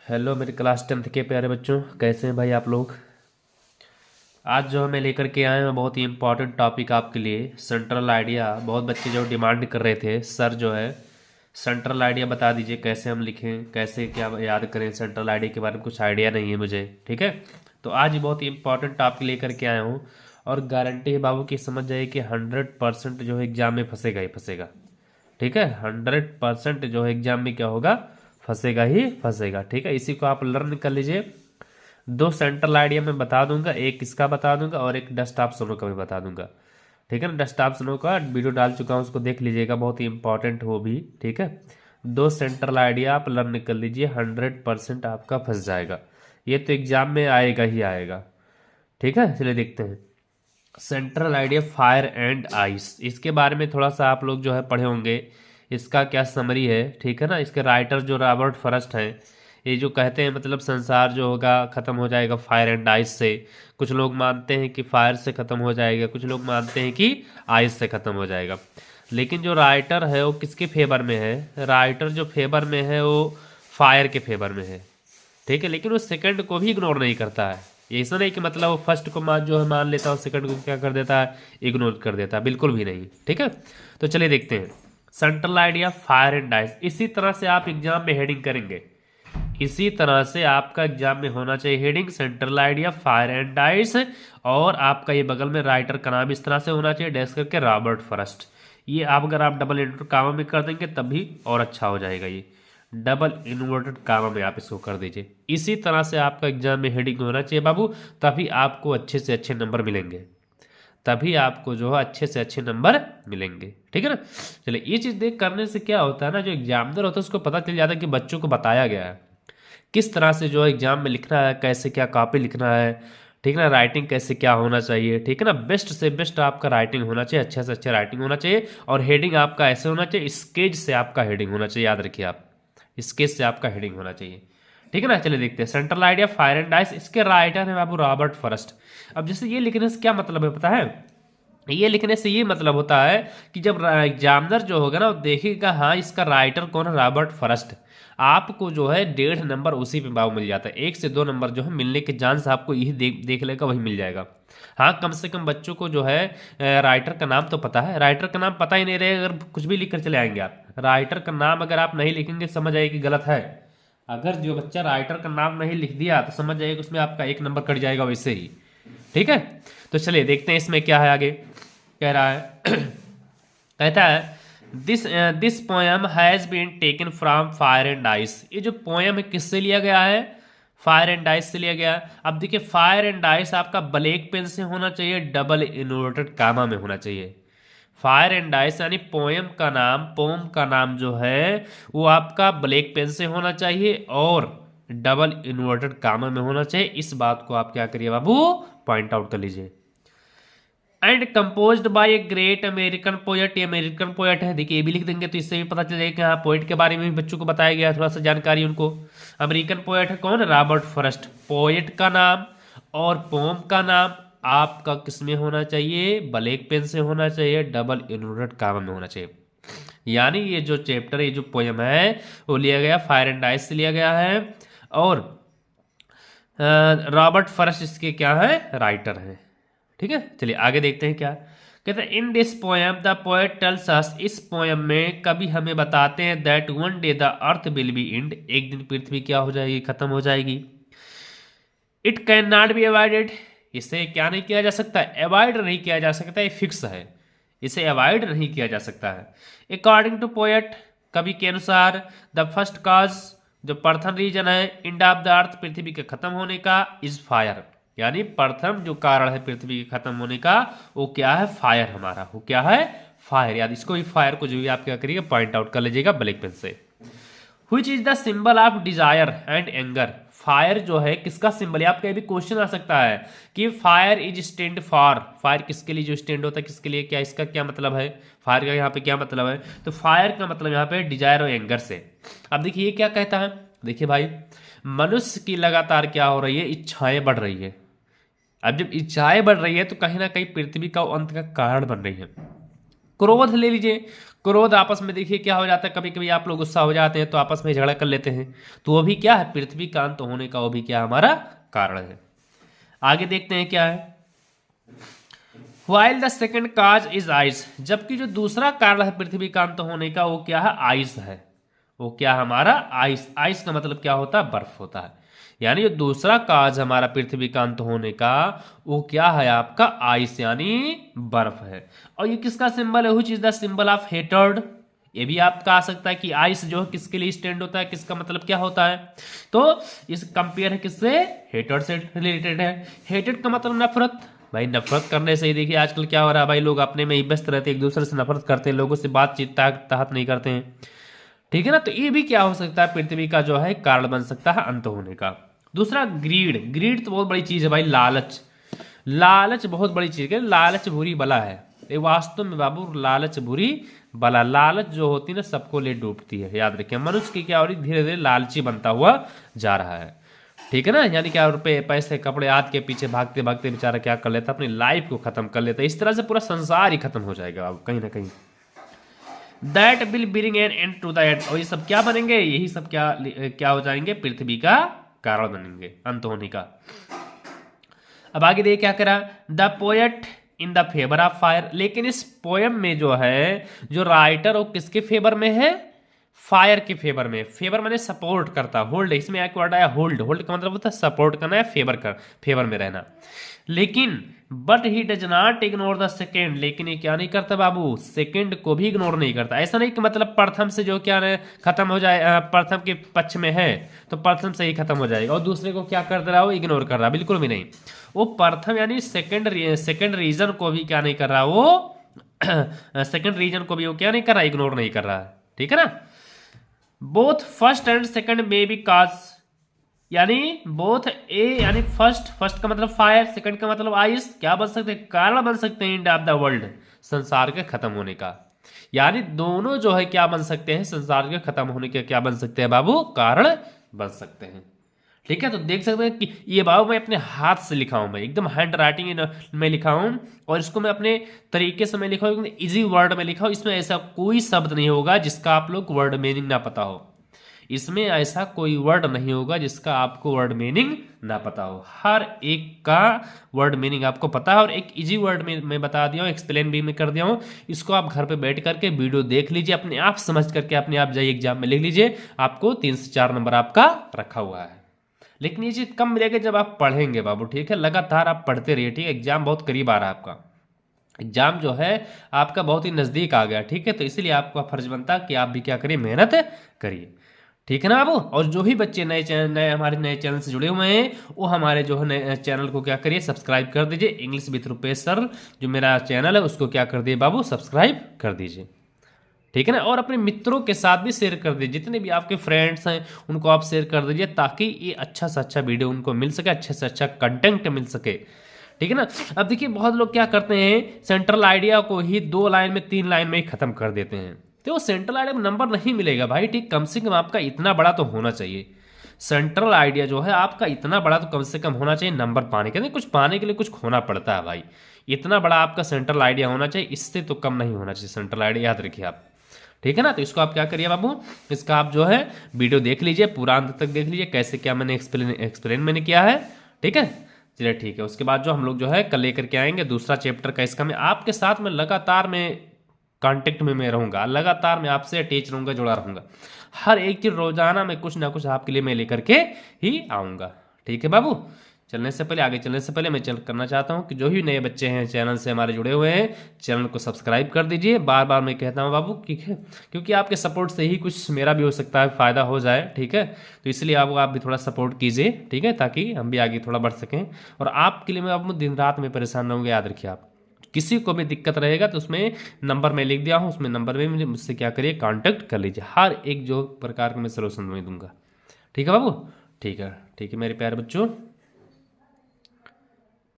Hello मेरे class 10th के प्यारे बच्चों, कैसे हैं भाई आप लोग। आज जो मैं लेकर के आए हैं बहुत ही इम्पोर्टेंट टॉपिक आपके लिए, सेंट्रल आइडिया। बहुत बच्चे जो डिमांड कर रहे थे, सर जो है सेंट्रल आइडिया बता दीजिए, कैसे हम लिखें, कैसे क्या याद करें। सेंट्रल आइडिया के बारे में कुछ आइडिया नहीं है मुझे, ठीक है। तो आज ही बहुत ही इंपॉर्टेंट टॉपिक लेकर के आया हूँ और गारंटी है बाबू की समझ जाइए कि 100% जो है एग्जाम में फंसेगा ही फंसेगा, ठीक है। 100% जो है एग्जाम में क्या होगा, फंसेगा ही फंसेगा, ठीक है। इसी को आप लर्न कर लीजिए। दो सेंट्रल आइडिया मैं बता दूंगा, एक इसका बता दूंगा और एक डेस्कटॉप सोनो का भी बता दूंगा, ठीक है ना। डेस्कटॉप सोनो का वीडियो डाल चुका हूँ, उसको देख लीजिएगा, बहुत ही इंपॉर्टेंट हो भी, ठीक है। दो सेंट्रल आइडिया आप लर्न कर लीजिए, 100% आपका फंस जाएगा। ये तो एग्जाम में आएगा ही आएगा, ठीक है। चलिए देखते हैं central idea fire and ice. इसके बारे में थोड़ा सा आप लोग जो है पढ़े होंगे, इसका क्या समरी है, ठीक है ना। इसके राइटर जो रॉबर्ट फर्स्ट हैं, ये जो कहते हैं मतलब संसार जो होगा ख़त्म हो जाएगा फायर एंड आइस से। कुछ लोग मानते हैं कि फायर से ख़त्म हो जाएगा, कुछ लोग मानते हैं कि आइस से ख़त्म हो जाएगा। लेकिन जो राइटर है वो किसके फेवर में है, राइटर जो फेवर में है वो फायर के फेवर में है, ठीक है। लेकिन वो सेकंड को भी इग्नोर नहीं करता है। ये ऐसा नहीं कि मतलब वो फर्स्ट को मान जो है मान लेता है और सेकंड को क्या कर देता है, इग्नोर कर देता है, बिल्कुल भी नहीं, ठीक है। तो चलिए देखते हैं central idea fire and ice. इसी तरह से आप एग्जाम में हेडिंग करेंगे, इसी तरह से आपका एग्जाम में होना चाहिए heading central idea fire and ice. और आपका ये बगल में राइटर का नाम इस तरह से होना चाहिए, डैश करके रॉबर्ट फर्स्ट। ये आप अगर आप डबल इंटरव्यू कामा में कर देंगे तब भी और अच्छा हो जाएगा। ये डबल इन्वर्टेड कामा में आप इसको कर दीजिए। इसी तरह से आपका एग्जाम में हेडिंग होना चाहिए बाबू, तभी आपको अच्छे से अच्छे नंबर मिलेंगे, तभी आपको जो है अच्छे से अच्छे नंबर मिलेंगे, ठीक है ना। चलिए ये चीज़ देख करने से क्या होता है ना, जो एग्जामिनर होता है उसको पता चल जाता है कि बच्चों को बताया गया है किस तरह से जो एग्जाम में लिखना है, कैसे क्या कॉपी लिखना है, ठीक है ना। राइटिंग कैसे क्या होना चाहिए, ठीक है ना। बेस्ट से बेस्ट आपका राइटिंग होना चाहिए, अच्छे से अच्छा राइटिंग होना चाहिए। और हेडिंग आपका ऐसे होना चाहिए, स्केच से आपका हेडिंग होना चाहिए, याद रखिए आप, स्केच से आपका हेडिंग होना चाहिए, ठीक है ना। चलिए देखते हैं central idea fire and ice. इसके राइटर है बाबू रॉबर्ट फर्स्ट। अब जैसे ये लिखने से क्या मतलब है पता है, ये लिखने से ये मतलब होता है कि जब एग्जामिनर जो होगा ना वो देखेगा हाँ इसका राइटर कौन है, रॉबर्ट फर्स्ट, आपको जो है 1.5 नंबर उसी पे बाबू मिल जाता है। 1 से 2 नंबर जो है मिलने के चांस आपको यही देख लेगा वही मिल जाएगा। हाँ कम से कम बच्चों को जो है राइटर का नाम तो पता है, राइटर का नाम पता ही नहीं रहे अगर कुछ भी लिख कर चले आएंगे आप। राइटर का नाम अगर आप नहीं लिखेंगे समझ आइए कि गलत है। अगर जो बच्चा राइटर का नाम नहीं लिख दिया तो समझ जाइए कि उसमें आपका 1 नंबर कट जाएगा वैसे ही, ठीक है। तो चलिए देखते हैं इसमें क्या है आगे। कह रहा है कहता है this poem has been taken from fire and ice. ये जो पोयम है किससे लिया गया है, फायर एंड आइस से लिया गया है। अब देखिए फायर एंड आइस आपका ब्लैक पेन से होना चाहिए, डबल इन्वर्टेड कामा में होना चाहिए। फायर एंड आइस यानी पोम का नाम जो है वो आपका ब्लैक पेन से होना चाहिए और डबल इन्वर्टेड कामा में होना चाहिए। इस बात को आप क्या करिए बाबू, पॉइंट आउट कर लीजिए। And composed bye a great American poet, ये अमेरिकन पोएट है, देखिए ये भी लिख देंगे तो इससे भी पता चल जाएगा कि हाँ पोएट के बारे में भी बच्चों को बताया गया है, थोड़ा सा जानकारी उनको। अमेरिकन पोएट है कौन, रॉबर्ट फर्स्ट। पोएट का नाम और पोम का नाम आपका किस में होना चाहिए, ब्लैक पेन से होना चाहिए, डबल इन्वर्टेड कामा में होना चाहिए। यानी ये जो चैप्टर, ये जो पोएम है वो लिया गया फायर एंड आइस से लिया गया है और रॉबर्ट फर्स्ट इसके क्या है, राइटर है, ठीक है। चलिए आगे देखते हैं क्या कहते हैं। In this poem the poet tells us, इस पोएम में कवि हमें बताते हैं that one day the earth will be and, एक दिन पृथ्वी क्या हो जाएगी, खत्म हो जाएगी। It can not be avoided, इसे क्या नहीं किया जा सकता, अवॉइड नहीं किया जा सकता, ये फिक्स है, इसे अवॉइड नहीं किया जा सकता है। अकॉर्डिंग टू पोएट, कवि के अनुसार, द फर्स्ट काज, जो प्रथम रीजन है एंड ऑफ द अर्थ, पृथ्वी के खत्म होने का, इज फायर, यानी प्रथम जो कारण है पृथ्वी के खत्म होने का वो क्या है, फायर हमारा, वो क्या है, फायर। याद इसको भी फायर को जो भी आप क्या करिएगा पॉइंट आउट कर लीजिएगा ब्लैक पेन से। Which is the symbol of desire and anger, fire जो है किसका सिंबल है, आपका भी क्वेश्चन आ सकता है कि fire is stand for, fire किसके लिए जो स्टैंड होता है किसके लिए, क्या इसका क्या मतलब है, फायर का यहाँ पे क्या मतलब है, तो फायर का मतलब यहाँ पे डिजायर और एंगर से। अब देखिए ये क्या कहता है, देखिए भाई मनुष्य की लगातार क्या हो रही है, इच्छाएं बढ़ रही है। अब जब इच्छाएं बढ़ रही है तो कहीं ना कहीं पृथ्वी का अंत का कारण बन रही है। क्रोध ले लीजिए, क्रोध आपस में देखिए क्या हो जाता है, कभी कभी आप लोग गुस्सा हो जाते हैं तो आपस में झगड़ा कर लेते हैं, तो वो भी क्या है, पृथ्वी का अंत होने का वो भी क्या हमारा कारण है। आगे देखते हैं क्या है, while the second cause is ice, जबकि जो दूसरा कारण है पृथ्वी का अंत होने का वो क्या है, आइस है। वो क्या हमारा आइस, आइस का मतलब क्या होता है, बर्फ होता है। यानी जो दूसरा काज हमारा पृथ्वी का अंत होने का वो क्या है आपका आइस यानी बर्फ है। और ये किसका सिंबल है, which is the symbol of hatred, ये भी आपका आ सकता है कि आइस जो है किसके लिए स्टैंड होता है, किसका मतलब क्या होता है, तो इस कंपेयर है किससे, हेटर्ड से रिलेटेड है। हेटेड का मतलब नफरत, भाई नफरत करने से ही देखिए आजकल क्या हो रहा है भाई, लोग अपने में ही व्यस्त रहते हैं, एक दूसरे से नफरत करते हैं, लोगों से बातचीत तहत नहीं करते हैं, ठीक है ना। तो ये भी क्या हो सकता है, पृथ्वी का जो है कारण बन सकता है अंत होने का। दूसरा ग्रीड, ग्रीड तो बहुत बड़ी चीज है भाई, लालच, लालच बहुत बड़ी चीज है, लालच बुरी बला है, ये वास्तव में बाबू लालच बुरी बला, लालच जो होती है ना सबको ले डूबती है, याद रखिए। मनुष्य की क्या हो रही, धीरे धीरे लालची बनता हुआ जा रहा है, ठीक है ना। यानी क्या, रुपए पैसे कपड़े आदि के पीछे भागते भागते बेचारा क्या कर लेता, अपनी लाइफ को खत्म कर लेता, इस तरह से पूरा संसार ही खत्म हो जाएगा बाबू कहीं ना कहीं। That will bring an end to the end, और ये सब क्या बनेंगे, यही सब क्या क्या हो जाएंगे, पृथ्वी का कारण बनेंगे अंत होने का। अब आगे देखिए क्या करा, the poet in the favour of fire, लेकिन इस पोएम में जो है जो राइटर वो किसके फेवर में है, फायर के फेवर में। फेवर माने सपोर्ट करता, होल्ड, इसमें एक वर्ड आया होल्ड, होल्ड का मतलब होता है सपोर्ट करना है, फेवर कर, फेवर में रहना। लेकिन but he does not ignore the second, लेकिन ये क्या नहीं करता बाबू, सेकेंड को भी इग्नोर नहीं करता। ऐसा नहीं कि मतलब प्रथम से जो क्या खत्म हो जाए, प्रथम के पक्ष में है तो प्रथम से ही खत्म हो जाएगा और दूसरे को क्या कर रहा हो, इग्नोर कर रहा, बिल्कुल भी नहीं। वो प्रथम यानी सेकेंड रीजन को भी क्या नहीं कर रहा वो सेकेंड रीजन को भी वो क्या नहीं कर रहा, इग्नोर नहीं कर रहा, ठीक है ना। बोथ फर्स्ट एंड सेकेंड में भी काज, यानी बोथ ए यानी फर्स्ट, फर्स्ट का मतलब फायर, सेकंड का मतलब आइस, क्या बन सकते हैं, कारण बन सकते हैं एंड ऑफ द वर्ल्ड, संसार के खत्म होने का। यानी दोनों जो है क्या बन सकते हैं, संसार के खत्म होने के क्या बन सकते हैं बाबू, कारण बन सकते हैं, ठीक है। तो देख सकते हैं कि ये बाबू मैं अपने हाथ से लिखा हूं, मैं एकदम हैंड राइटिंग में लिखा हूं और इसको मैं अपने तरीके से मैं लिखा हूं, इजी वर्ड में लिखा हूं, इसमें ऐसा कोई शब्द नहीं होगा जिसका आप लोग वर्ड मीनिंग ना पता हो, इसमें ऐसा कोई वर्ड नहीं होगा जिसका आपको वर्ड मीनिंग ना पता हो, हर एक का वर्ड मीनिंग आपको पता है। और एक इजी वर्ड में मैं बता दिया हूँ, एक्सप्लेन भी मैं कर दिया हूँ, इसको आप घर पे बैठ करके वीडियो देख लीजिए, अपने आप समझ करके अपने आप जाइए एग्जाम में लिख लीजिए, आपको 3 से 4 नंबर आपका रखा हुआ है। लेकिन ये चीज कम मिलेगा जब आप पढ़ेंगे बाबू, ठीक है, लगातार आप पढ़ते रहिए, ठीक है। एग्जाम बहुत करीब आ रहा है, आपका एग्जाम जो है आपका बहुत ही नजदीक आ गया, ठीक है। तो इसलिए आपका फर्ज बनता है कि आप भी क्या करिए, मेहनत करिए, ठीक है ना बाबू। और जो भी बच्चे नए हमारे नए चैनल से जुड़े हुए हैं वो हमारे जो है नए चैनल को क्या करिए, सब्सक्राइब कर दीजिए। इंग्लिश विद रुपेश सर जो मेरा चैनल है उसको क्या कर दिए बाबू, सब्सक्राइब कर दीजिए, ठीक है ना। और अपने मित्रों के साथ भी शेयर कर दीजिए, जितने भी आपके फ्रेंड्स हैं उनको आप शेयर कर दीजिए, ताकि ये अच्छा से अच्छा वीडियो उनको मिल सके, अच्छे से अच्छा कंटेंट मिल सके, ठीक है ना। अब देखिए बहुत लोग क्या करते हैं, सेंट्रल आइडिया को ही 2 लाइन में 3 लाइन में ही खत्म कर देते हैं, तो वो सेंट्रल आइडिया में नंबर नहीं मिलेगा भाई, ठीक। कम से कम आपका इतना बड़ा तो होना चाहिए, सेंट्रल आइडिया जो है आपका इतना बड़ा तो कम से कम होना चाहिए नंबर पाने के लिए, कुछ पाने के लिए कुछ खोना पड़ता है भाई, इतना बड़ा आपका सेंट्रल आइडिया होना चाहिए, इससे तो कम नहीं होना चाहिए सेंट्रल आइडिया, याद रखिए आप, ठीक है ना। तो इसको आप क्या करिए बाबू, इसका आप जो है वीडियो देख लीजिए, पूरा अंत तक देख लीजिए, कैसे क्या मैंने एक्सप्लेन मैंने किया है, ठीक है। चलिए ठीक है, उसके बाद जो हम लोग जो है कल लेकर के आएंगे दूसरा चैप्टर का, इसका मैं आपके साथ में लगातार में कांटेक्ट में मैं रहूंगा, लगातार मैं आपसे अटैच रहूंगा, जुड़ा रहूंगा, हर एक चीज रोजाना में कुछ ना कुछ आपके लिए मैं लेकर के ही आऊंगा, ठीक है बाबू। चलने से पहले, आगे चलने से पहले मैं करना चाहता हूं कि जो भी नए बच्चे हैं चैनल से हमारे जुड़े हुए हैं, चैनल को सब्सक्राइब कर दीजिए, बार बार मैं कहता हूं बाबू, ठीक है, क्योंकि आपके सपोर्ट से ही कुछ मेरा भी हो सकता है फायदा हो जाए, ठीक है। तो इसलिए आप भी थोड़ा सपोर्ट कीजिए, ठीक है, ताकि हम भी आगे थोड़ा बढ़ सकें। और आपके लिए मैं अब दिन रात में परेशान रहूँगा, याद रखिए आप, किसी को भी दिक्कत रहेगा तो उसमें नंबर मैं लिख दिया हूँ, उसमें नंबर में मुझसे क्या करिए, कांटेक्ट कर लीजिए, हर एक जो प्रकार का मैं सलूशन मैं दूंगा, ठीक है बाबू, ठीक है, ठीक है मेरे प्यारे बच्चों।